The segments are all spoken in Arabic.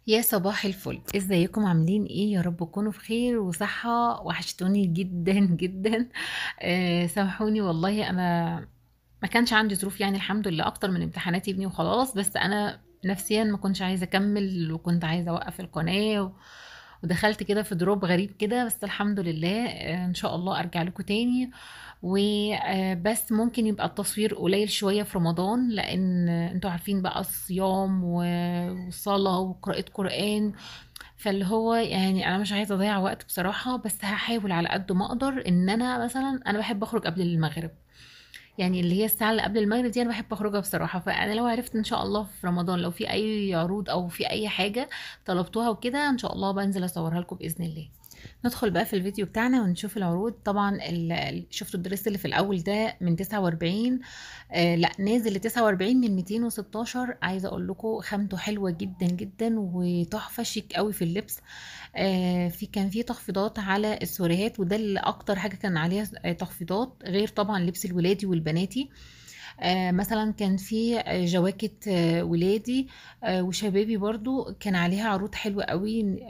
يا صباح الفل، ازيكم عاملين ايه؟ يا رب تكونوا بخير وصحة. وحشتوني جدا جدا. سامحوني والله، انا ما كانش عندي ظروف، يعني الحمد لله اكتر من امتحانات ابني وخلاص. بس انا نفسيا ما كنتش عايزة اكمل، وكنت عايزة اوقف القناة ودخلت كده في دروب غريب كده. بس الحمد لله، ان شاء الله ارجع لكم تاني. وبس ممكن يبقى التصوير قليل شوية في رمضان، لأن انتوا عارفين بقى الصيام والصلاة وقراءة قرآن. فاللي هو يعني أنا مش عايزة أضيع وقت بصراحة، بس هحاول على قد ما أقدر إن أنا مثلا أنا بحب أخرج قبل المغرب. يعني اللي هي الساعة اللي قبل المغرب دي أنا بحب أخرجها بصراحة. فأنا لو عرفت إن شاء الله في رمضان لو في أي عروض أو في أي حاجة طلبتوها وكده، إن شاء الله بنزل أصورها لكم بإذن الله. ندخل بقى في الفيديو بتاعنا ونشوف العروض. طبعا شفتوا الدريس اللي في الاول ده من 49، لا نازل ل 49 من 216. عايزه اقول لكم خامته حلوه جدا جدا وتحفه شيك قوي في اللبس. كان في تخفيضات على السواريهات، وده اللي اكتر حاجه كان عليها تخفيضات، غير طبعا لبس الولادي والبناتي. مثلا كان في جواكت ولادي وشبابي برضو كان عليها عروض حلوة قوي.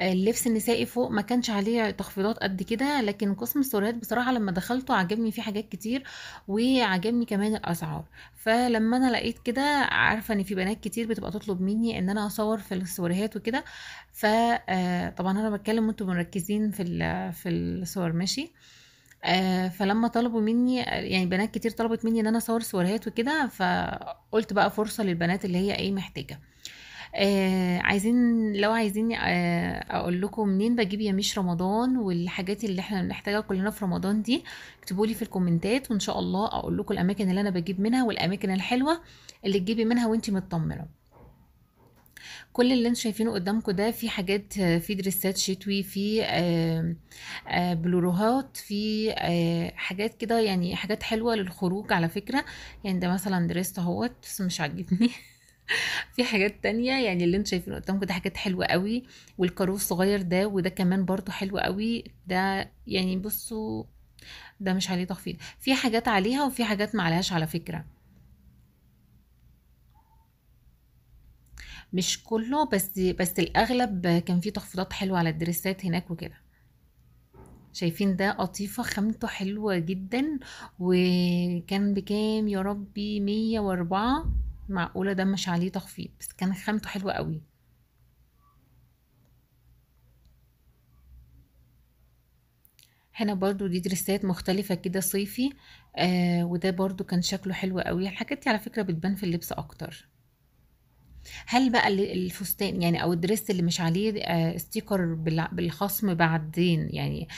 اللبس النسائي فوق ما كانش عليه تخفيضات قد كده، لكن قسم السوريات بصراحة لما دخلته عجبني فيه حاجات كتير، وعجبني كمان الأسعار. فلما أنا لقيت كده، عارفة إن في بنات كتير بتبقى تطلب مني إن أنا أصور في السوريهات وكده. فطبعا أنا بتكلم وانتم مركزين في الصور، ماشي. فلما طلبوا مني، يعني بنات كتير طلبت مني ان انا اصور سواريهات وكده، فقلت بقى فرصة للبنات اللي هي ايه محتاجة. عايزين، لو عايزين اقول لكم منين بجيب ياميش رمضان والحاجات اللي احنا بنحتاجها كلنا في رمضان دي، اكتبوا لي في الكومنتات وان شاء الله اقول لكم الاماكن اللي انا بجيب منها والاماكن الحلوة اللي تجيبي منها وانتي مطمنة. كل اللي انتوا شايفينه قدامكم ده في حاجات، في دريسات شتوي، في بلوروهات، في حاجات كده، يعني حاجات حلوة للخروج على فكرة. يعني ده مثلا دريس اهوت بس مش عاجبني. في حاجات تانية، يعني اللي انتوا شايفينه قدامكم ده حاجات حلوة قوي. والكاروف الصغير ده وده كمان برضو حلو قوي ده. يعني بصوا، ده مش عليه تخفيض، في حاجات عليها وفي حاجات ما عليهاش على فكرة. مش كله، بس الاغلب كان فيه تخفيضات حلوة على الدريسات هناك وكده. شايفين ده قطيفة خامته حلوة جدا، وكان بكام يا ربي؟ 104. معقولة ده مش عليه تخفيض؟ بس كان خامته حلوة قوي. هنا برضو دي دريسات مختلفة كده صيفي. وده برضو كان شكله حلو قوي. الحاجات دي على فكرة بتبان في اللبس اكتر. هل بقى الفستان يعني او الدريس اللي مش عليه ستيكر بالخصم بعدين، يعني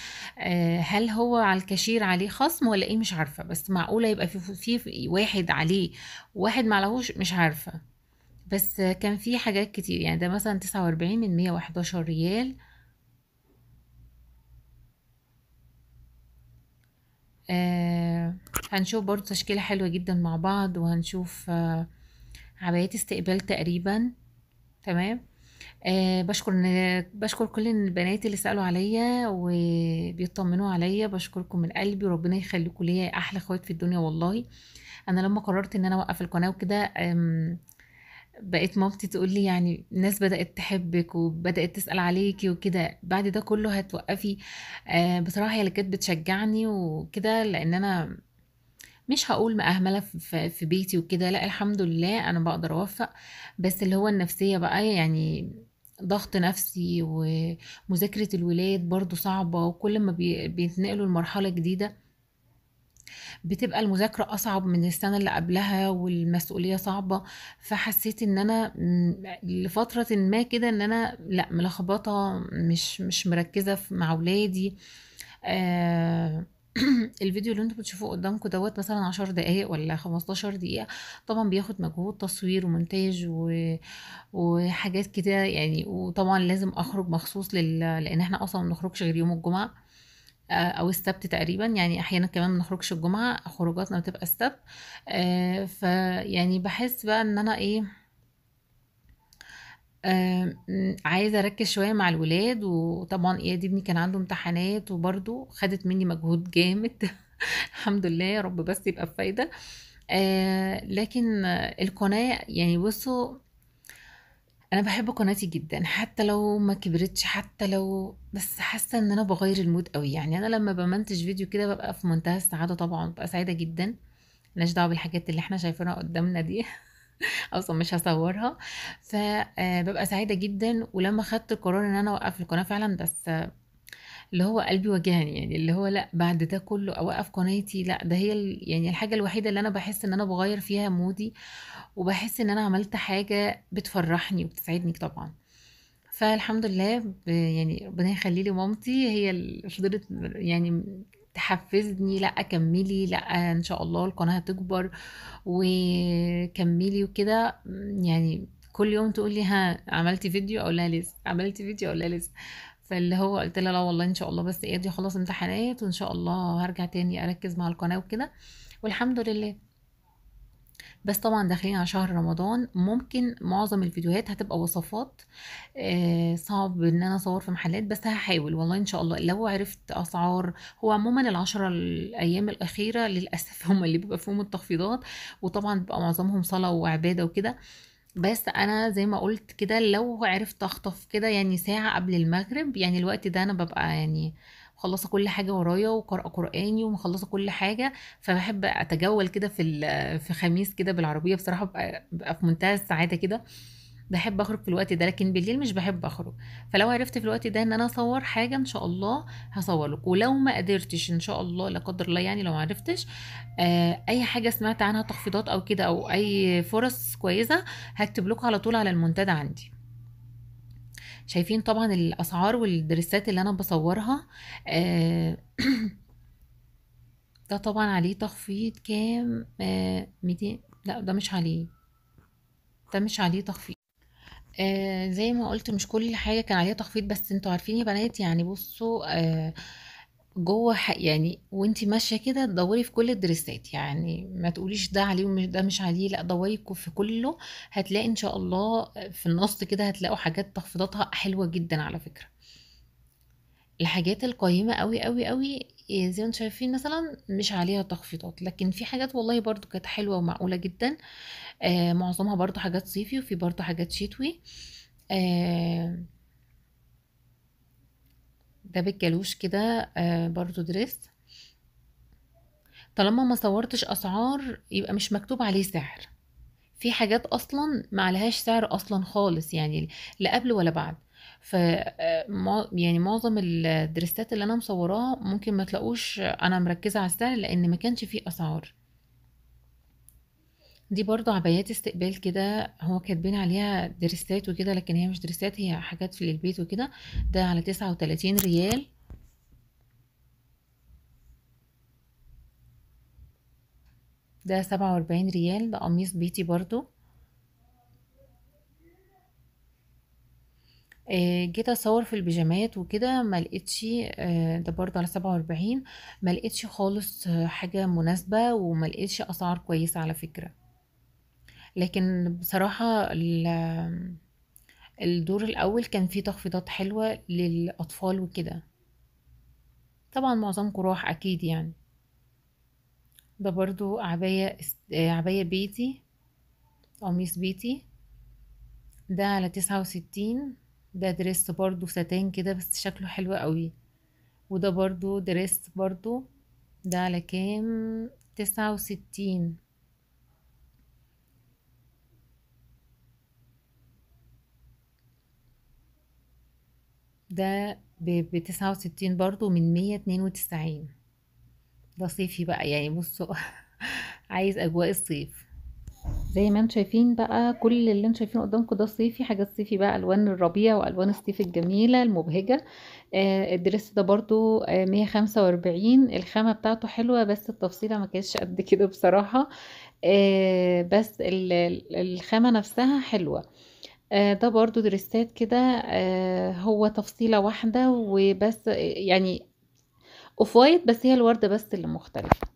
هل هو على الكاشير عليه خصم ولا ايه؟ مش عارفة، بس معقولة يبقى في واحد عليه وواحد ما عليهوش؟ مش عارفة. بس كان في حاجات كتير، يعني ده مثلا 49 من 111 ريال. آه هنشوف برضو تشكيلة حلوة جدا مع بعض، وهنشوف عبايات استقبال تقريبا. تمام. بشكر كل البنات اللي سألوا عليا وبيطمنوا عليا، بشكركم من قلبي، وربنا يخليكم ليا، احلى اخوات في الدنيا والله. انا لما قررت ان انا اوقف القناه وكده، بقيت مامتي تقول لي يعني الناس بدأت تحبك وبدأت تسأل عليكي وكده، بعد ده كله هتوقفي؟ بصراحة هي اللي كانت بتشجعني وكده، لان انا مش هقول مأهملة في بيتي وكده، لا الحمد لله انا بقدر اوفق. بس اللي هو النفسية بقى، يعني ضغط نفسي، ومذاكرة الولاد برضو صعبة، وكل ما بيتنقلوا لمرحلة جديدة بتبقى المذاكرة أصعب من السنة اللي قبلها، والمسؤولية صعبة. فحسيت ان انا لفترة ما كده ان انا لا ملخبطة، مش مركزة مع ولادي. آه الفيديو اللي انتوا بتشوفوه قدامكم دوت مثلا 10 دقايق ولا 15 دقيقة، طبعا بياخد مجهود تصوير ومونتاج وحاجات كده يعني. وطبعا لازم اخرج مخصوص لان احنا اصلا ما بنخرجش غير يوم الجمعة او السبت تقريبا، يعني احيانا كمان ما بنخرجش الجمعة، خروجاتنا بتبقى السبت. فيعني بحس بقى ان انا ايه، عايزة اركز شوية مع الولاد. وطبعا ايه، ابني كان عنده امتحانات وبرضه خدت مني مجهود جامد. الحمد لله يا رب بس يبقى بفايدة. لكن القناة يعني بصوا، انا بحب قناتي جدا، حتى لو ما كبرتش، حتى لو، بس حاسه ان انا بغير المود قوي. يعني انا لما بمنتج فيديو كده ببقى في منتهى السعاده، طبعا ببقى سعيده جدا. ملناش دعوه بالحاجات اللي احنا شايفينها قدامنا دي. اصلا مش هصورها. فببقى سعيده جدا. ولما خدت القرار ان انا اوقف القناه فعلا، بس اللي هو قلبي وجعني، يعني اللي هو لا، بعد ده كله اوقف قناتي؟ لا، ده هي يعني الحاجه الوحيده اللي انا بحس ان انا بغير فيها مودي، وبحس ان انا عملت حاجه بتفرحني وبتسعدني طبعا. فالحمد لله، يعني ربنا يخلي لي مامتي، هي اللي فضلت يعني تحفزني: لا كملي، لا ان شاء الله القناه هتكبر وكملي وكده. يعني كل يوم تقول لي: ها، عملتي فيديو؟ اقول لها لسه. عملتي فيديو؟ اقول لها لسه. فاللي هو قلت لها: لا والله ان شاء الله، بس ايه دي، خلص امتحانات وان شاء الله هرجع تاني اركز مع القناه وكده. والحمد لله. بس طبعا داخلين على شهر رمضان، ممكن معظم الفيديوهات هتبقى وصفات. صعب ان انا اصور في محلات، بس هحاول والله ان شاء الله لو عرفت اسعار. هو عموما العشرة الايام الاخيرة للاسف هم اللي بيبقى فيهم التخفيضات، وطبعا بيبقى معظمهم صلاة وعبادة وكده. بس انا زي ما قلت كده، لو عرفت اخطف كده يعني ساعة قبل المغرب، يعني الوقت ده انا ببقى يعني مخلصة كل حاجة ورايا وقارئة قرآني ومخلصة كل حاجة. فبحب اتجول كده في خميس كده بالعربية، بصراحة ببقى في منتهى السعادة كده. بحب اخرج في الوقت ده، لكن بالليل مش بحب اخرج. فلو عرفت في الوقت ده ان انا اصور حاجة ان شاء الله هصور لك. ولو ما قدرتش ان شاء الله، لا قدر الله، يعني لو ما عرفتش اي حاجة سمعت عنها تخفيضات او كده، او اي فرص كويسة، هكتب لكم على طول على المنتدى عندي. شايفين طبعا الاسعار والدريسات اللي انا بصورها. آه، ده طبعا عليه تخفيض كام؟ 200. لا، ده مش عليه. ده مش عليه تخفيض. زي ما قلت مش كل حاجة كان عليها تخفيض، بس انتوا عارفين يا بنات، يعني بصوا، جوه يعني وانتي ماشية كده تدوري في كل الدريسات، يعني ما تقوليش ده عليه ومش ده مش عليه، لا دوري في كله. هتلاقي ان شاء الله في النص كده هتلاقوا حاجات تخفيضاتها حلوة جدا على فكرة. الحاجات القيمة قوي قوي قوي، زي ما انتم شايفين مثلا مش عليها تخفيضات، لكن في حاجات والله برضو كانت حلوة ومعقولة جدا. معظمها برضو حاجات صيفي، وفي برضو حاجات شتوي. آه ده بالجالوش كده، برضو دريس. طالما ما صورتش اسعار يبقى مش مكتوب عليه سعر. في حاجات اصلا ما عليهاش سعر اصلا خالص، يعني لا قبل ولا بعد. ف يعني معظم الدريسات اللي انا مصوراها ممكن ما تلاقوش انا مركزة على السعر، لان ما كانش فيه اسعار. دي برضو عبايات استقبال كده، هو كاتبين عليها دريسات وكده، لكن هي مش دريسات، هي حاجات في البيت وكده. ده على 39 ريال. ده 47 ريال. ده قميص بيتي برضو. جيت اصور في البيجامات وكده ما لقيتش. ده برضو على 47. ما لقيتش خالص حاجة مناسبة، وما لقيتش اسعار كويسة على فكرة. لكن بصراحة الدور الاول كان فيه تخفيضات حلوة للاطفال وكده. طبعا معظمكم راح اكيد يعني. ده برضو عباية بيتي، قميص بيتي. ده على 69. ده دريس برضو ستان كده، بس شكله حلو قوي. وده برضو دريس برضو. ده على كام؟ 69. ده ب69 برضو من 192. ده صيفي بقى، يعني بصوا. عايز اجواء الصيف. زي ما انتم شايفين بقى، كل اللي انتم شايفينه قدامكم ده صيفي، حاجات صيفي بقى، الوان الربيع والوان الصيف الجميله المبهجه. الدرس ده برضو 145. الخامه بتاعته حلوه، بس التفصيله ما كانتش قد كده بصراحه. بس الخامه نفسها حلوه. ده برضو دريسات كده. هو تفصيله واحده وبس، يعني اوف وايت، بس هي الورده بس اللي مختلفه.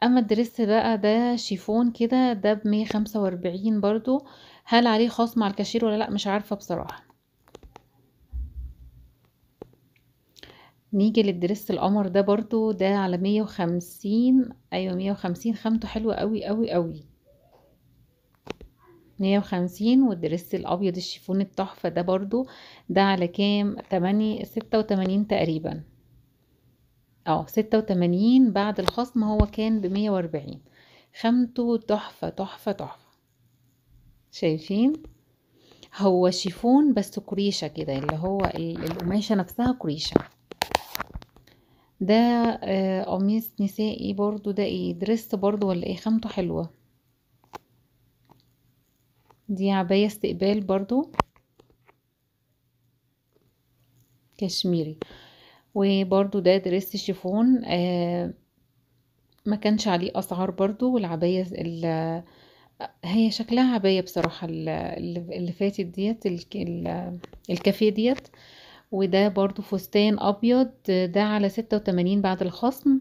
اما الدريس بقى ده شيفون كده، ده ب145 برضو. هل عليه خصم على الكاشير ولا لا؟ مش عارفة بصراحة. نيجي للدريس القمر ده برضو، ده على 150. ايوه 150. خامته حلوة قوي قوي قوي. 150. والدرس الابيض الشيفون التحفة ده برضو، ده على كام؟ 86 تقريبا. 86 بعد الخصم، هو كان ب140. خامته تحفة تحفة تحفة. شايفين؟ هو شيفون بس كريشة كده، اللي هو القماشة نفسها كريشة. ده قميص نسائي برضو. ده ايه، دريس برضو ولا ايه؟ خامته حلوة. دي عباية استقبال برضو كشميري. وبرضو ده دريس شيفون، ما كانش عليه اسعار برضو. والعباية هي شكلها عباية بصراحة، اللي فاتت ديت الكافيه ديت. وده برضو فستان ابيض، ده على 86 بعد الخصم.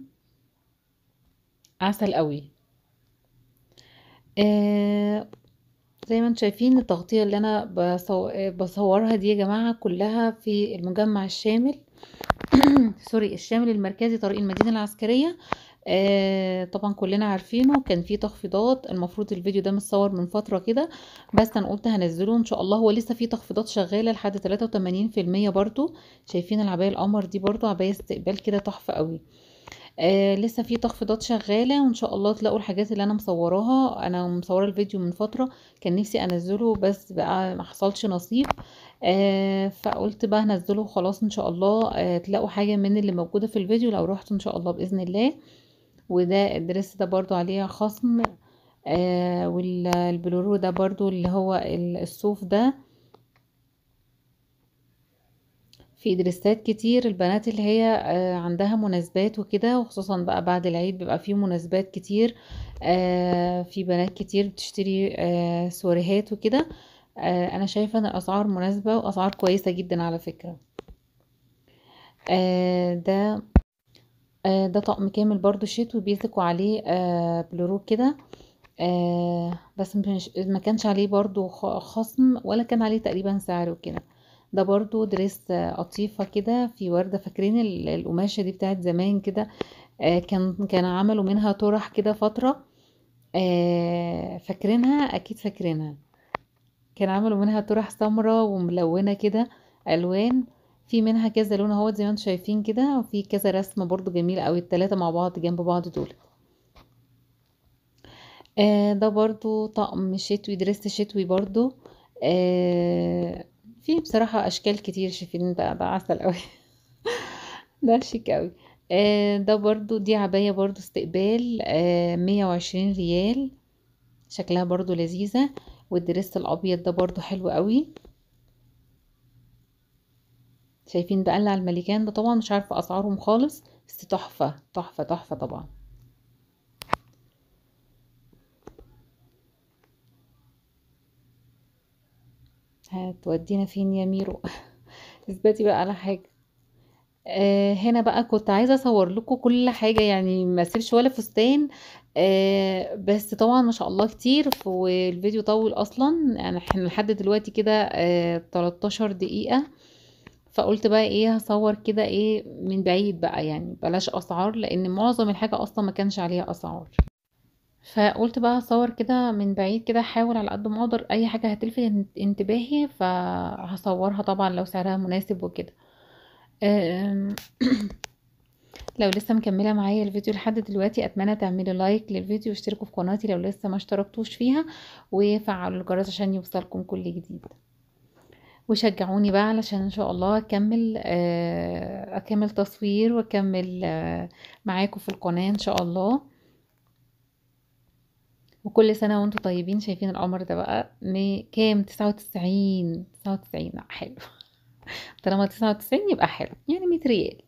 عسل قوي. آه زي ما انتم شايفين التغطية اللي انا بصورها دي يا جماعة كلها في المجمع الشامل. سوري، الشامل المركزي، طريق المدينة العسكرية. طبعا كلنا عارفينه. كان فيه تخفيضات، المفروض الفيديو ده متصور من فترة كده، بس انا قلت هنزله ان شاء الله. هو لسه فيه تخفيضات شغالة لحد 83% برضو. شايفين العباية القمر دي برضو عباية استقبال كده تحفة قوي. لسه في تخفيضات شغالة، وان شاء الله تلاقوا الحاجات اللي انا مصوراها. انا مصورة الفيديو من فترة، كان نفسي انزله بس بقى ما حصلش نصيب. فقلت بقى هنزله خلاص ان شاء الله. تلاقوا حاجة من اللي موجودة في الفيديو لو رحت ان شاء الله بإذن الله. وده الدرس ده برضو عليه خصم. والبلورو ده برضو اللي هو الصوف ده. في دريسات كتير البنات اللي هي عندها مناسبات وكده، وخصوصا بقى بعد العيد بيبقى فيه مناسبات كتير. في بنات كتير بتشتري سواريهات وكده. انا شايفة ان الاسعار مناسبة واسعار كويسة جدا على فكرة. ده ده طقم كامل برضو شتوي، بيسكوا عليه بلورو كده. بس مش ما كانش عليه برضو خصم، ولا كان عليه تقريبا سعر وكده. ده برضو دريس قطيفة كده في وردة. فاكرين القماشة دي بتاعت زمان كده؟ كان عملوا منها طرح كده فترة. فاكرينها؟ اكيد فاكرينها. كان عملوا منها طرح سمراء وملونة كده، الوان. في منها كذا لون اهوت زي ما انتم شايفين كده، وفي كذا رسمة برضو جميلة قوي، التلاتة مع بعض جنب بعض دول. ده برضو طقم شتوي، دريس شتوي برضو. في بصراحة اشكال كتير. شايفين ده عسل قوي. ده شيك قوي. ده برضو دي عباية برضو استقبال، 120 ريال. شكلها برضو لذيذة. والدريس الابيض ده برضو حلو قوي. شايفين بقى اللي على المليكان ده؟ طبعا مش عارفة اسعارهم خالص، بس تحفة تحفة تحفة طبعا. هتودينا فين يا ميرو؟ اثبتي بقى على حاجة. هنا بقى كنت عايزة اصور لكم كل حاجة، يعني ما اسيبش ولا فستان. بس طبعا ما شاء الله كتير، والفيديو طول اصلا. يعني احنا لحد دلوقتي كده 13 دقيقة. فقلت بقى ايه، هصور كده ايه من بعيد بقى، يعني بلاش اسعار، لان معظم الحاجة اصلا ما كانش عليها اسعار. فقلت بقى هصور كده من بعيد كده، احاول على قد ما اقدر اي حاجة هتلفت انتباهي فهصورها طبعا لو سعرها مناسب وكده. آم، لو لسه مكملة معايا الفيديو لحد دلوقتي، اتمنى تعملوا لايك للفيديو واشتركوا في قناتي لو لسه ما اشتركتوش فيها، وفعلوا الجرس عشان يوصلكم كل جديد. وشجعوني بقى علشان ان شاء الله اكمل تصوير واكمل معاكم في القناة ان شاء الله. وكل سنة وانتم طيبين. شايفين القمر ده بقى كام؟ 99. 99 لا حلو. طالما 99 يبقى حلو، يعني 100 ريال.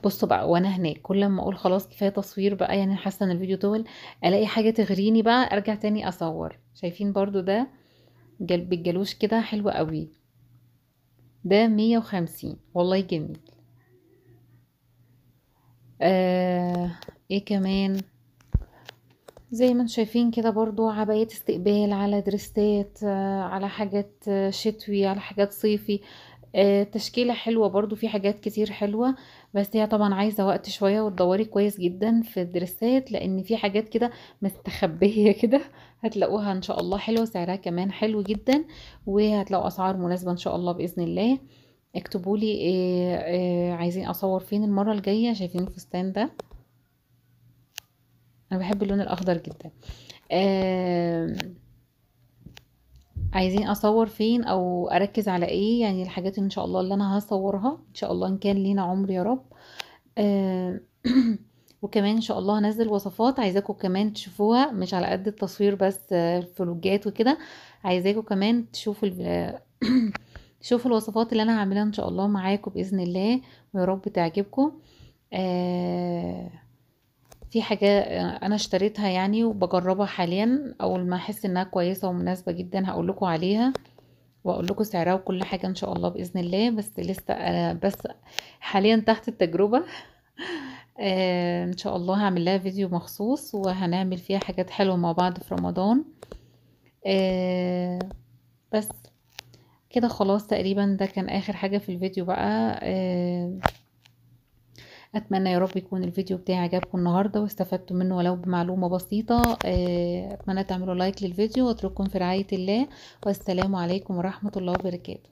بصوا بقى، وانا هناك كل ما اقول خلاص كفايه تصوير بقى، يعني حاسه ان الفيديو طول، الاقي حاجه تغريني بقى ارجع تاني اصور. شايفين برضو ده بالجلوش كده حلو قوي. ده 150 والله جميل. آه ايه كمان؟ زي ما انتم شايفين كده برضو عبايات استقبال، على دريسات، على حاجات شتوي، على حاجات صيفي. تشكيلة حلوة برضو، في حاجات كتير حلوة. بس هي طبعا عايزة وقت شوية وتدوري كويس جدا في الدرسات، لان في حاجات كده مستخبية كده. هتلاقوها ان شاء الله حلوة، سعرها كمان حلو جدا، وهتلاقوا اسعار مناسبة ان شاء الله بإذن الله. اكتبوا لي عايزين اصور فين المرة الجاية. شايفين الفستان ده؟ انا بحب اللون الاخضر جدا. آه عايزين اصور فين او اركز على ايه؟ يعني الحاجات ان شاء الله اللي انا هصورها ان شاء الله ان كان لينا عمر يا رب. آه وكمان ان شاء الله هنزل وصفات، عايزاكم كمان تشوفوها، مش على قد التصوير بس، فلوجات وكده. عايزاكم كمان تشوفوا تشوفوا الوصفات اللي انا هعملها ان شاء الله معاكم باذن الله، ويا رب تعجبكم. آه في حاجة انا اشتريتها يعني وبجربها حاليا، اول ما احس انها كويسة ومناسبة جدا هقول لكم عليها، واقول لكم سعرها وكل حاجة ان شاء الله باذن الله. بس لسه انا بس حاليا تحت التجربة. ان شاء الله هعمل لها فيديو مخصوص، وهنعمل فيها حاجات حلوة مع بعض في رمضان. آه بس كده خلاص تقريبا، ده كان اخر حاجة في الفيديو بقى. اتمنى يا رب يكون الفيديو بتاعي عجبكم النهاردة واستفدتوا منه ولو بمعلومة بسيطة. اتمنى تعملوا لايك للفيديو، واترككم في رعاية الله، والسلام عليكم ورحمة الله وبركاته.